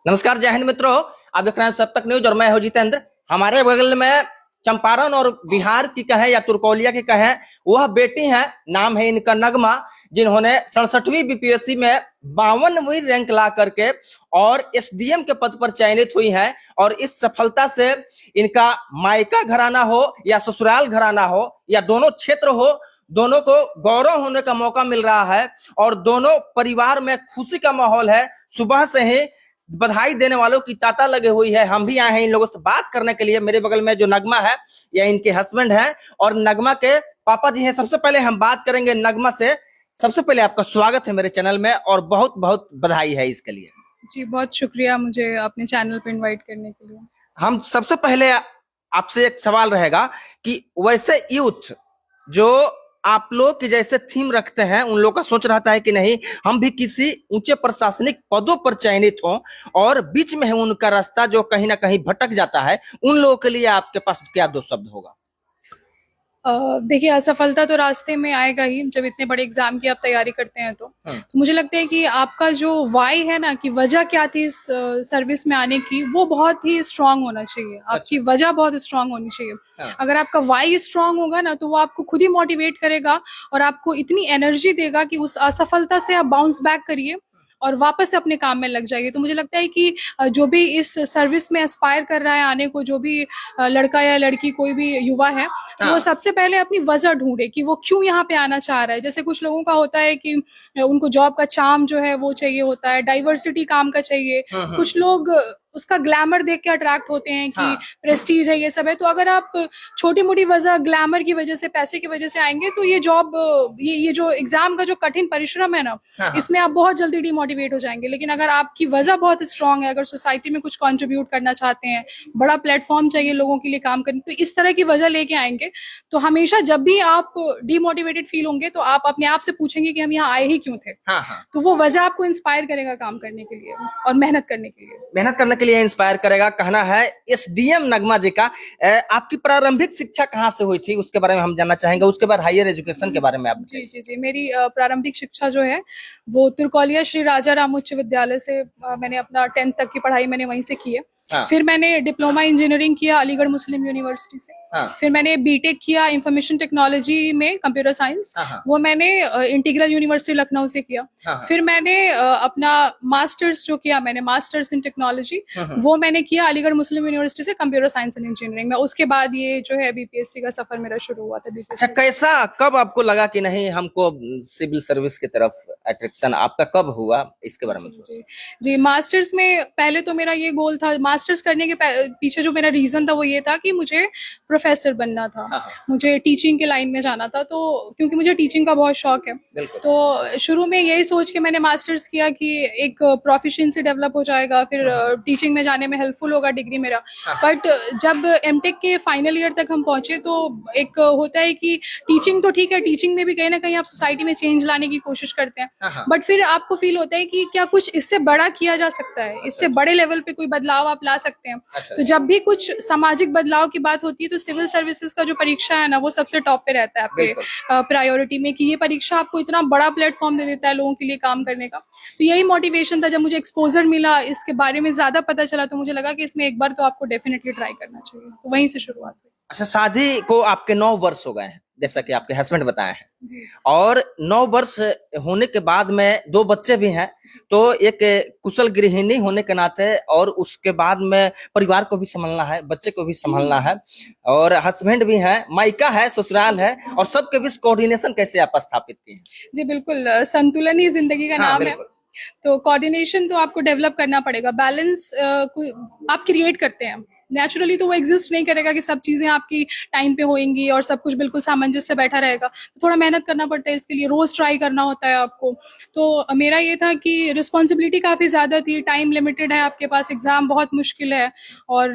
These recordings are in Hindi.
नमस्कार, जय हिंद मित्रों। आप देख रहे हैं सब तक न्यूज और मैं हूं जितेंद्र। हमारे बगल में चंपारण और बिहार की कहें या तुर्कोलिया की कहें, वह बेटी है, नाम है इनका नगमा, जिन्होंने 67वीं बीपीएससी में 52वीं रैंक ला करके और एसडीएम के पद पर चयनित हुई है। और इस सफलता से इनका मायका घराना हो या ससुराल घराना हो या दोनों क्षेत्र हो, दोनों को गौरव होने का मौका मिल रहा है और दोनों परिवार में खुशी का माहौल है। सुबह से ही बधाई देने वालों की तांता लगी हुई है। हम भी आए हैं इन लोगों से बात करने के लिए। मेरे बगल में जो नगमा है, या इनके हस्बैंड हैं और नगमा के पापा जी हैं। सबसे पहले हम बात करेंगे नगमा से। सबसे पहले आपका स्वागत है मेरे चैनल में और बहुत बहुत बधाई है इसके लिए। जी, बहुत शुक्रिया मुझे अपने चैनल पे इनवाइट करने के लिए। हम सबसे पहले आपसे एक सवाल रहेगा कि वैसे यूथ जो आप लोग के जैसे थीम रखते हैं, उन लोग का सोच रहता है कि नहीं हम भी किसी ऊंचे प्रशासनिक पदों पर चयनित हों, और बीच में है उनका रास्ता जो कहीं ना कहीं भटक जाता है, उन लोगों के लिए आपके पास क्या दो शब्द होगा? देखिए, असफलता तो रास्ते में आएगा ही जब इतने बड़े एग्जाम की आप तैयारी करते हैं तो मुझे लगता है कि आपका जो वाई है ना, कि वजह क्या थी इस सर्विस में आने की, वो बहुत ही स्ट्रांग होना चाहिए। आपकी वजह बहुत स्ट्रांग होनी चाहिए। अगर आपका वाई स्ट्रांग होगा ना, तो वो आपको खुद ही मोटिवेट करेगा और आपको इतनी एनर्जी देगा कि उस असफलता से आप बाउंस बैक करिए और वापस से अपने काम में लग जाइए। तो मुझे लगता है कि जो भी इस सर्विस में एस्पायर कर रहा है आने को, जो भी लड़का या लड़की कोई भी युवा है, वो सबसे पहले अपनी वजह ढूंढे कि वो क्यों यहाँ पे आना चाह रहा है। जैसे कुछ लोगों का होता है कि उनको जॉब का चार्म जो है वो चाहिए होता है, डाइवर्सिटी काम का चाहिए। कुछ लोग उसका ग्लैमर देख के अट्रैक्ट होते हैं कि प्रेस्टीज है, ये सब है। तो अगर आप छोटी मोटी वजह, ग्लैमर की वजह से, पैसे की वजह से आएंगे, तो ये जॉब, ये जो एग्जाम का जो कठिन परिश्रम है ना, इसमें आप बहुत जल्दी डिमोटिवेट हो जाएंगे। लेकिन अगर आपकी वजह बहुत स्ट्रांग है, अगर सोसाइटी में कुछ कंट्रीब्यूट करना चाहते हैं, बड़ा प्लेटफॉर्म चाहिए लोगों के लिए काम करने, तो इस तरह की वजह लेके आएंगे, तो हमेशा जब भी आप डिमोटिवेटेड फील होंगे तो आप अपने आप से पूछेंगे कि हम यहाँ आए ही क्यों थे। तो वो वजह आपको इंस्पायर करेगा काम करने के लिए और मेहनत करने के लिए इंस्पायर करेगा। कहना है एसडीएम नगमा जी का। आपकी प्रारंभिक शिक्षा कहाँ से हुई थी, उसके बारे में हम जानना चाहेंगे। उसके बाद हायर एजुकेशन के बारे में आप। जी, मेरी प्रारंभिक शिक्षा जो है वो तुर्कोलिया श्री राजा राम उच्च विद्यालय से मैंने अपना 10th तक की पढ़ाई मैंने वहीं से की है। फिर मैंने डिप्लोमा इंजीनियरिंग किया अलीगढ़ मुस्लिम यूनिवर्सिटी से। फिर मैंने बीटेक किया इंफॉर्मेशन टेक्नोलॉजी में, कंप्यूटर साइंस, वो मैंने इंटीग्रल यूनिवर्सिटी लखनऊ से किया। फिर मैंने अपना मास्टर्स जो किया, मैंने मास्टर्स इन टेक्नोलॉजी, वो मैंने किया अलीगढ़ मुस्लिम यूनिवर्सिटी से, कंप्यूटर साइंस एंड इंजीनियरिंग में। उसके बाद ये जो है बीपीएससी का सफर मेरा शुरू हुआ था। अच्छा, कैसा, कब आपको लगा कि नहीं हमको सिविल सर्विस की तरफ अट्रैक्शन आपका कब हुआ, इसके बारे में? जी, मास्टर्स में पहले तो मेरा ये गोल था, मास्टर्स करने के पीछे जो मेरा रीजन था वो ये था कि मुझे प्रोफेसर बनना था। मुझे टीचिंग के लाइन में जाना था, तो क्योंकि मुझे टीचिंग का बहुत शौक है, तो शुरू में यही सोच के मैंने मास्टर्स किया कि एक प्रोफिशिएंसी डेवलप हो जाएगा, फिर टीचिंग में जाने में हेल्पफुल होगा डिग्री मेरा। बट जब एमटेक के फाइनल ईयर तक हम पहुंचे, तो एक होता है कि टीचिंग तो ठीक है, टीचिंग में भी कहीं ना कहीं आप सोसाइटी में चेंज लाने की कोशिश करते हैं, बट फिर आपको फील होता है कि क्या कुछ इससे बड़ा किया जा सकता है, इससे बड़े लेवल पे कोई बदलाव आप ला सकते हैं। तो जब भी कुछ सामाजिक बदलाव की बात होती है, तो सिविल सर्विसेज का जो परीक्षा है ना, वो सबसे टॉप पे रहता है आपके प्रायोरिटी में, कि ये परीक्षा आपको इतना बड़ा प्लेटफॉर्म दे देता है लोगों के लिए काम करने का। तो यही मोटिवेशन था। जब मुझे एक्सपोजर मिला, इसके बारे में ज्यादा पता चला, तो मुझे लगा कि इसमें एक बार तो आपको डेफिनेटली ट्राई करना चाहिए। तो वहीं से शुरुआत हुई। अच्छा, शादी को आपके 9 वर्ष हो गए हैं, जैसा कि आपके हस्बैंड बताए हैं, और 9 वर्ष होने के बाद में 2 बच्चे भी हैं, तो एक कुशल गृहिणी होने के नाते और उसके बाद में परिवार को भी संभालना है, बच्चे को भी संभालना है, और हस्बैंड भी हैं, मायका है, ससुराल है, और सबके बीच कोऑर्डिनेशन कैसे आप स्थापित किए? जी बिल्कुल, संतुलन ही जिंदगी का नाम है। तो कोऑर्डिनेशन तो आपको डेवलप करना पड़ेगा। बैलेंस आप क्रिएट करते हैं नेचुरली, तो वो एग्जिस्ट नहीं करेगा कि सब चीजें आपकी टाइम पे होंगी और सब कुछ बिल्कुल सामंजस्य से बैठा रहेगा। तो थोड़ा मेहनत करना पड़ता है इसके लिए, रोज ट्राई करना होता है आपको। तो मेरा ये था कि रिस्पॉन्सिबिलिटी काफी ज्यादा थी, टाइम लिमिटेड है आपके पास, एग्जाम बहुत मुश्किल है, और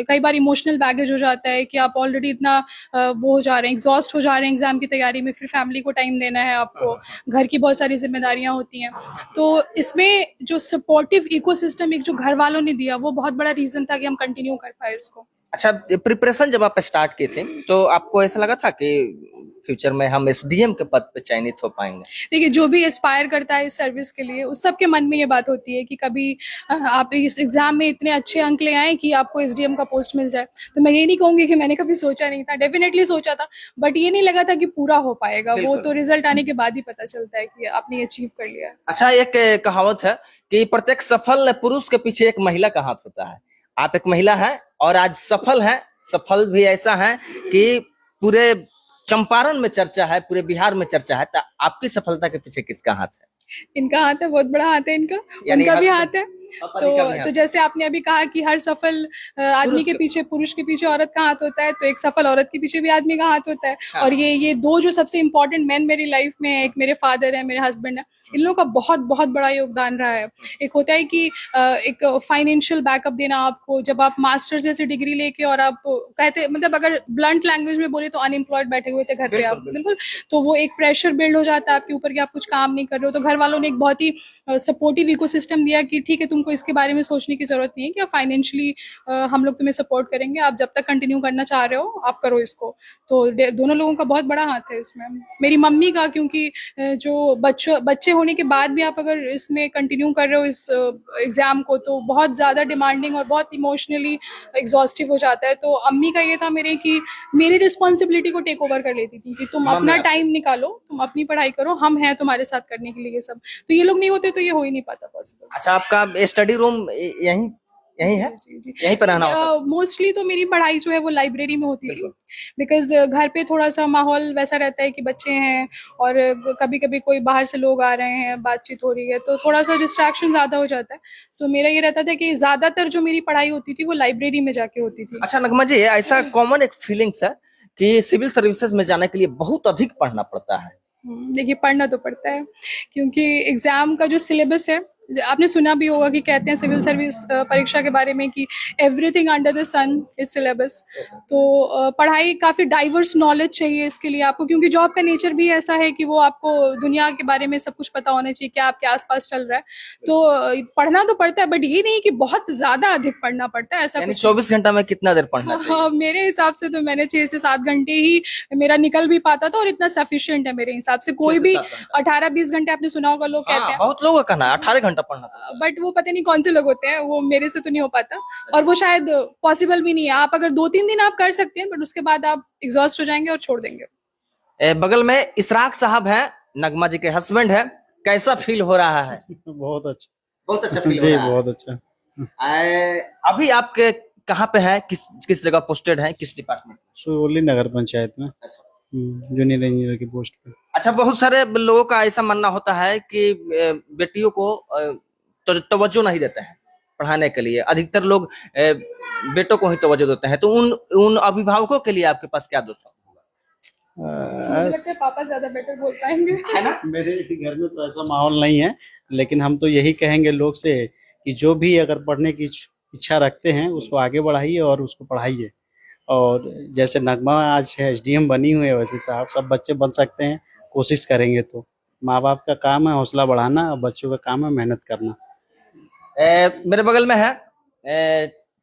कई बार इमोशनल बैगेज हो जाता है कि आप ऑलरेडी इतना वो हो जा रहे हैं, एग्जॉस्ट हो जा रहे हैं एग्जाम की तैयारी में, फिर फैमिली को टाइम देना है आपको, घर की बहुत सारी जिम्मेदारियां होती हैं। तो इसमें जो सपोर्टिव इकोसिस्टम एक जो घर वालों ने दिया, वो बहुत बड़ा रीजन था कि हम कंटिन्यू कर पाए इसको। अच्छा, प्रिपरेशन जब आप स्टार्ट किए थे तो आपको ऐसा लगा था कि फ्यूचर में हम एसडीएम के पद पे चयनित हो पाएंगे? देखिए, जो भी एस्पायर करता है इस सर्विस के लिए, उस सबके मन में ये बात होती है कि कभी आप इस एग्जाम में इतने अच्छे अंक ले आए कि आपको एसडीएम का पोस्ट मिल जाए। तो मैं ये नहीं कहूंगी कि मैंने कभी सोचा नहीं था, डेफिनेटली सोचा था, बट ये नहीं लगा था कि पूरा हो पाएगा। वो तो रिजल्ट आने के बाद ही पता चलता है कि आपने अचीव कर लिया है। अच्छा, एक कहावत है कि प्रत्येक सफल पुरुष के पीछे एक महिला का हाथ होता है। आप एक महिला हैं और आज सफल हैं। सफल भी ऐसा है कि पूरे चंपारण में चर्चा है, पूरे बिहार में चर्चा है। तो आपकी सफलता के पीछे किसका हाथ है? इनका हाथ है, बहुत बड़ा हाथ है इनका, यानी उनका भी husband- हाथ है। पापा जी का भी हाथ तो है। जैसे आपने अभी कहा कि हर सफल आदमी के पीछे, पुरुष के पीछे औरत का हाथ होता है, तो एक सफल औरत के पीछे भी आदमी का हाथ होता है। हाँ। और ये दो जो सबसे इम्पोर्टेंट मैन मेरी लाइफ में है, एक मेरे फादर है, मेरे हस्बैंड है, इन लोगों का बहुत बहुत बड़ा योगदान रहा है। एक होता है कि एक फाइनेंशियल बैकअप देना आपको, जब आप मास्टर्स जैसी डिग्री लेके और आप कहते, मतलब अगर ब्लंट लैंग्वेज में बोले तो अनएम्प्लॉयड बैठे हुए थे घर पे आप, बिल्कुल। तो वो एक प्रेशर बिल्ड हो जाता है आपके ऊपर कि आप कुछ काम नहीं कर रहे हो। तो घर वालों ने एक बहुत ही सपोर्टिव इकोसिस्टम दिया कि ठीक है, तुमको इसके बारे में सोचने की जरूरत नहीं है कि आप फाइनेंशियली हम लोग तुम्हें सपोर्ट करेंगे, आप जब तक कंटिन्यू करना चाह रहे हो आप करो इसको। तो दोनों लोगों का बहुत बड़ा हाथ है इसमें। मेरी मम्मी का, क्योंकि जो बच्चे होने के बाद भी आप अगर इसमें कंटिन्यू कर रहे हो इस एग्जाम को, तो बहुत ज्यादा डिमांडिंग और बहुत इमोशनली एग्जॉस्टिव हो जाता है। तो अम्मी का ये था मेरे कि मेरी रिस्पॉन्सिबिलिटी को टेक ओवर कर लेती थी कि तुम अपना टाइम निकालो, तुम अपनी पढ़ाई करो, हम हैं तुम्हारे साथ करने के लिए ये सब। तो ये लोग नहीं होते तो ये हो ही नहीं पाता पॉसिबल। अच्छा, आपका स्टडी रूम यही है? जी, जी। यहीं पर रहना होता है? मोस्टली तो मेरी पढ़ाई जो है वो लाइब्रेरी में होती थी, बिकॉज घर पे थोड़ा सा माहौल वैसा रहता है कि बच्चे हैं और कभी कभी कोई बाहर से लोग आ रहे हैं, बातचीत हो रही है, तो थोड़ा सा डिस्ट्रैक्शन ज्यादा हो जाता है। तो मेरा ये रहता था कि ज्यादातर जो मेरी पढ़ाई होती थी वो लाइब्रेरी में जाके होती थी। अच्छा नगमा जी, ऐसा कॉमन एक फीलिंग्स है कि सिविल सर्विसेज में जाने के लिए बहुत अधिक पढ़ना पड़ता है। देखिए, पढ़ना तो पड़ता है, क्योंकि एग्जाम का जो सिलेबस है, आपने सुना भी होगा कि कहते हैं सिविल सर्विस परीक्षा के बारे में कि everything under the sun is syllabus. तो पढ़ाई काफी डाइवर्स नॉलेज चाहिए इसके लिए आपको, क्योंकि जॉब का नेचर भी ऐसा है कि वो आपको दुनिया के बारे में सब कुछ पता होना चाहिए, क्या आपके आसपास चल रहा है। तो पढ़ना तो पड़ता है, बट ये नहीं कि बहुत ज्यादा अधिक पढ़ना पड़ता है, ऐसा यानी कुछ 24 घंटा में कितना देर पढ़ना चाहिए? हाँ, मेरे हिसाब से तो मैंने 6 से 7 घंटे ही मेरा निकल भी पाता था, और इतना सफिशिएंट है मेरे हिसाब से। कोई भी 18-20 घंटे, आपने सुना होगा लोग कहते हैं, बहुत लोगों का कहना है 18 घंटा पढ़ना। बट वो पता नहीं कौन से लोग होते हैं, वो मेरे से तो नहीं हो पाता, और वो शायद पॉसिबल भी नहीं है। आप अगर 2-3 दिन आप कर सकते हैं, बट उसके बाद आप एग्जॉस्ट हो जाएंगे और छोड़ देंगे। बगल में इशराक साहब हैं, नगमा जी के हस्बैंड है। कैसा फील हो रहा है? बहुत अच्छा, बहुत अच्छा फील हो जी रहा है। बहुत अच्छा। अभी आपके कहाँ पे हैं, किस जगह पोस्टेड हैं, किस डिपार्टमेंट? सुरवली नगर पंचायत में अच्छा। जूनियर इंजीनियर की पोस्ट पे। अच्छा, बहुत सारे लोगों का ऐसा मानना होता है कि बेटियों को तो तवज्जो नहीं देते हैं पढ़ाने के लिए। अधिकतर लोग बेटों को ही तवज्जो देते हैं। तो उन अभिभावकों के लिए आपके पास क्या दोष है? मुझे लगता है पापा ज्यादा बेटर बोल पाएंगे, है ना? मेरे घर में तो ऐसा माहौल नहीं है, लेकिन हम तो यही कहेंगे लोग से कि जो भी अगर पढ़ने की इच्छा रखते हैं उसको आगे बढ़ाइए और उसको पढ़ाइए। और जैसे नगमा आज एसडीएम बनी हुई है, वैसे साहब सब बच्चे बन सकते हैं, कोशिश करेंगे तो। माँ बाप का काम है हौसला बढ़ाना, और बच्चों का काम है मेहनत करना। मेरे बगल में है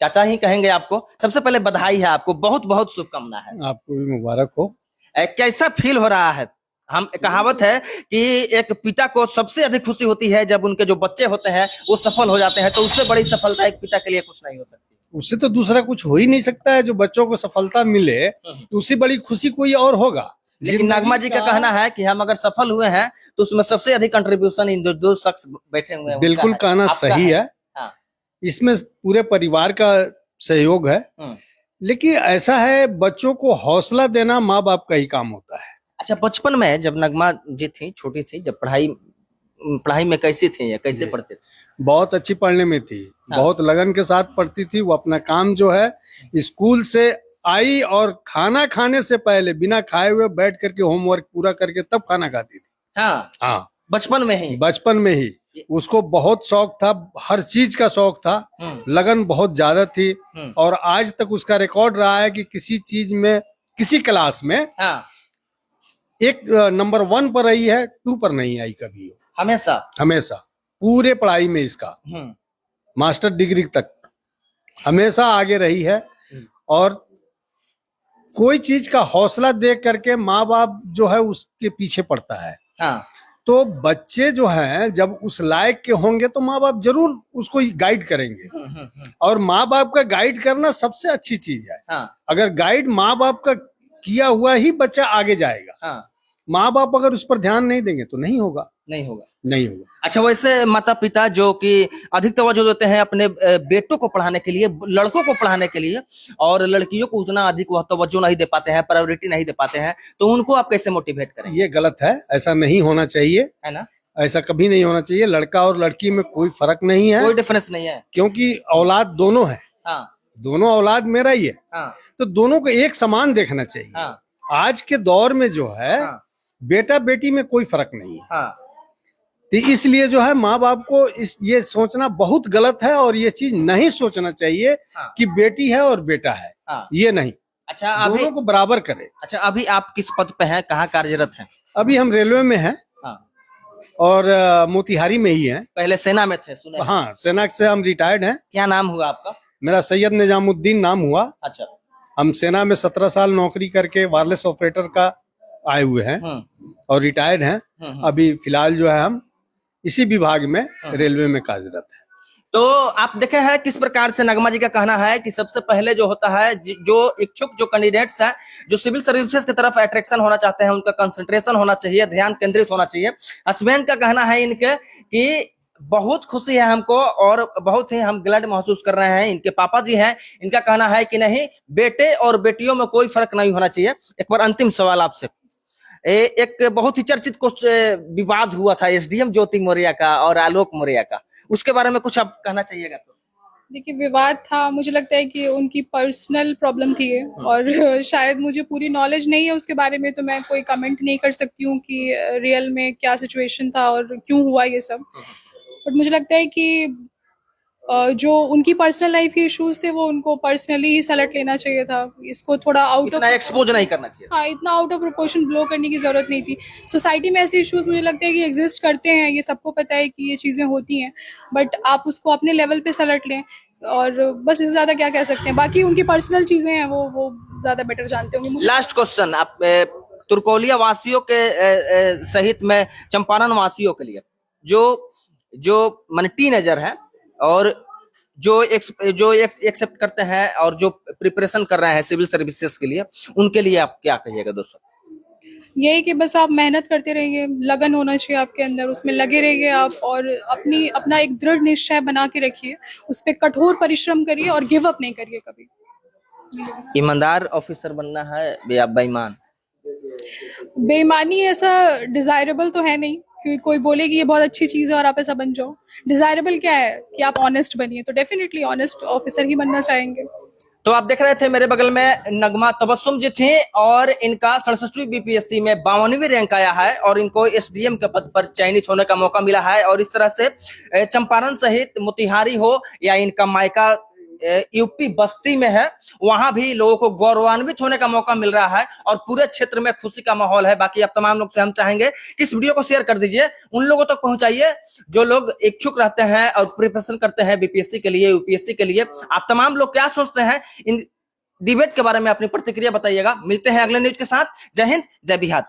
चाचा ही कहेंगे आपको। सबसे पहले बधाई है आपको, बहुत बहुत शुभकामना है। आपको भी मुबारक हो। कैसा फील हो रहा है? हम कहावत है कि एक पिता को सबसे अधिक खुशी होती है जब उनके जो बच्चे होते हैं वो सफल हो जाते हैं। तो उससे बड़ी सफलता एक पिता के लिए कुछ नहीं हो सकती। उससे तो दूसरा कुछ हो ही नहीं सकता है। जो बच्चों को सफलता मिले तो उससे बड़ी खुशी कोई और होगा। लेकिन नगमा जी का कहना है कि हम अगर सफल हुए हैं तो उसमें सबसे अधिक कंट्रीब्यूशन इन दो शख्स बैठे हुए हैं। बिल्कुल कहना सही है। हाँ। इसमें पूरे परिवार का सहयोग है, लेकिन ऐसा है बच्चों को हौसला देना माँ बाप का ही काम होता है। अच्छा, बचपन में जब नगमा जी थी, छोटी थी, जब पढ़ाई में कैसी थी या कैसे पढ़ते थे? बहुत अच्छी पढ़ने में थी। हाँ। बहुत लगन के साथ पढ़ती थी। वो अपना काम जो है स्कूल से आई और खाना खाने से पहले बिना खाए हुए बैठ करके होमवर्क पूरा करके तब खाना खाती थी। हाँ, हाँ, बचपन में ही। बचपन में ही उसको बहुत शौक था, हर चीज का शौक था, लगन बहुत ज्यादा थी। और आज तक उसका रिकॉर्ड रहा है कि किसी चीज में, किसी क्लास में हाँ। एक नंबर 1 पर रही है, 2 पर नहीं आई कभी। हमेशा हमेशा पूरे पढ़ाई में इसका मास्टर डिग्री तक हमेशा आगे रही है। और कोई चीज का हौसला देख करके माँ बाप जो है उसके पीछे पड़ता है। हाँ तो बच्चे जो हैं जब उस लायक के होंगे तो माँ बाप जरूर उसको गाइड करेंगे। और माँ बाप का गाइड करना सबसे अच्छी चीज है। हाँ अगर गाइड माँ बाप का किया हुआ ही बच्चा आगे जाएगा। हाँ माँ बाप अगर उस पर ध्यान नहीं देंगे तो नहीं होगा। नहीं होगा। अच्छा, वैसे माता पिता जो कि अधिक तवज्जो देते हैं अपने बेटों को पढ़ाने के लिए, लड़कों को पढ़ाने के लिए, और लड़कियों को उतना अधिक वह तवज्जो नहीं दे पाते हैं, प्रायोरिटी नहीं दे पाते हैं, तो उनको आप कैसे मोटिवेट करें? ये गलत है, ऐसा नहीं होना चाहिए, है ना? ऐसा कभी नहीं होना चाहिए। लड़का और लड़की में कोई फर्क नहीं है, कोई डिफरेंस नहीं है, क्योंकि औलाद दोनों है। हाँ दोनों औलाद मेरा ही है। हाँ तो दोनों को एक समान देखना चाहिए। हाँ आज के दौर में जो है हाँ बेटा बेटी में कोई फर्क नहीं है। हाँ तो इसलिए जो है माँ बाप को ये सोचना बहुत गलत है, और ये चीज नहीं सोचना चाहिए हाँ। कि बेटी है और बेटा है, हाँ। ये नहीं। अच्छा, अभी दोनों को बराबर करे। अच्छा, अभी आप किस पद पे हैं, कहाँ कार्यरत हैं? अभी हम रेलवे में हैं, हाँ। और मोतिहारी में ही हैं। पहले सेना में थे, सुने? हाँ, सेना से हम रिटायर्ड हैं। क्या नाम हुआ आपका? मेरा सैयद निजामुद्दीन नाम हुआ। अच्छा। हम सेना में 17 साल नौकरी करके वायरलेस ऑपरेटर का आए हुए हैं और रिटायर्ड हैं। अभी फिलहाल जो है हम इसी विभाग में रेलवे में कार्यरत है। तो आप देखे हैं किस प्रकार से नगमा जी का कहना है कि सबसे पहले जो होता है, जो इच्छुक जो कैंडिडेट्स हैं, जो सिविल सर्विसेज की तरफ अट्रैक्शन होना चाहते हैं, उनका कंसंट्रेशन होना चाहिए, ध्यान केंद्रित होना चाहिए। हस्बैंड का कहना है इनके कि बहुत खुशी है हमको और बहुत ही हम ग्लैड महसूस कर रहे हैं। इनके पापा जी हैं, इनका कहना है कि नहीं, बेटे और बेटियों में कोई फर्क नहीं होना चाहिए। एक बार अंतिम सवाल आपसे, एक बहुत ही चर्चित विवाद हुआ था एसडीएम ज्योति मौर्य का और आलोक मौर्य का, उसके बारे में कुछ आप कहना चाहिएगा? तो देखिए, विवाद था, मुझे लगता है कि उनकी पर्सनल प्रॉब्लम थी और शायद मुझे पूरी नॉलेज नहीं है उसके बारे में, तो मैं कोई कमेंट नहीं कर सकती हूँ कि रियल में क्या सिचुएशन था और क्यों हुआ ये सब। बट मुझे लगता है कि जो उनकी पर्सनल लाइफ के इश्यूज थे वो उनको पर्सनली ही सलट लेना चाहिए था। इसको थोड़ा आउट ऑफ एक्सपोज नहीं करना चाहिए। हाँ, इतना आउट ऑफ प्रोपोर्शन ब्लो करने की जरूरत नहीं थी। सोसाइटी में ऐसे इश्यूज मुझे लगता है कि एग्जिस्ट करते हैं, ये सबको पता है कि ये चीजें होती हैं, बट आप उसको अपने लेवल पे सलट लें, और बस इससे ज्यादा क्या कह सकते हैं। बाकी उनकी पर्सनल चीजें हैं, वो ज्यादा बेटर जानते होंगे। लास्ट क्वेश्चन, आप तुर्कोलिया वासियों के सहित में चंपारण वासियों के लिए जो मान टीनेजर है और जो एक्सेप्ट करते हैं और जो प्रिपरेशन कर रहे हैं सिविल सर्विसेज के लिए, उनके लिए आप क्या कहिएगा दोस्तों? यही कि बस आप मेहनत करते रहिए, लगन होना चाहिए आपके अंदर, उसमें लगे रहिए आप, और अपना एक दृढ़ निश्चय बना के रखिए, उस पर कठोर परिश्रम करिए और गिव अप नहीं करिए कभी। ईमानदार ऑफिसर बनना है या बेईमान? बेईमानी ऐसा डिजायरेबल तो है नहीं, क्योंकि कोई बोले कि ये बहुत अच्छी चीज है और आप ऐसा बन जाओ। डिजायरेबल क्या है कि आप ऑनेस्ट बनिए, तो डेफिनेटली ऑनेस्ट ऑफिसर ही बनना चाहेंगे। तो आप देख रहे थे मेरे बगल में नगमा तबस्सुम जी थी, और इनका 67वीं बीपीएससी में 52वीं रैंक आया है और इनको एसडीएम के पद पर चयनित होने का मौका मिला है। और इस तरह से चंपारण सहित मोतिहारी हो या इनका मायका यूपी बस्ती में है, वहां भी लोगों को गौरवान्वित होने का मौका मिल रहा है और पूरे क्षेत्र में खुशी का माहौल है। बाकी आप तमाम लोग से हम चाहेंगे कि इस वीडियो को शेयर कर दीजिए, उन लोगों तक पहुंचाइए जो लोग इच्छुक रहते हैं और प्रिपरेशन करते हैं बीपीएससी के लिए, यूपीएससी के लिए। आप तमाम लोग क्या सोचते हैं इन डिबेट के बारे में, अपनी प्रतिक्रिया बताइएगा। मिलते हैं अगले न्यूज के साथ। जय हिंद, जय बिहार।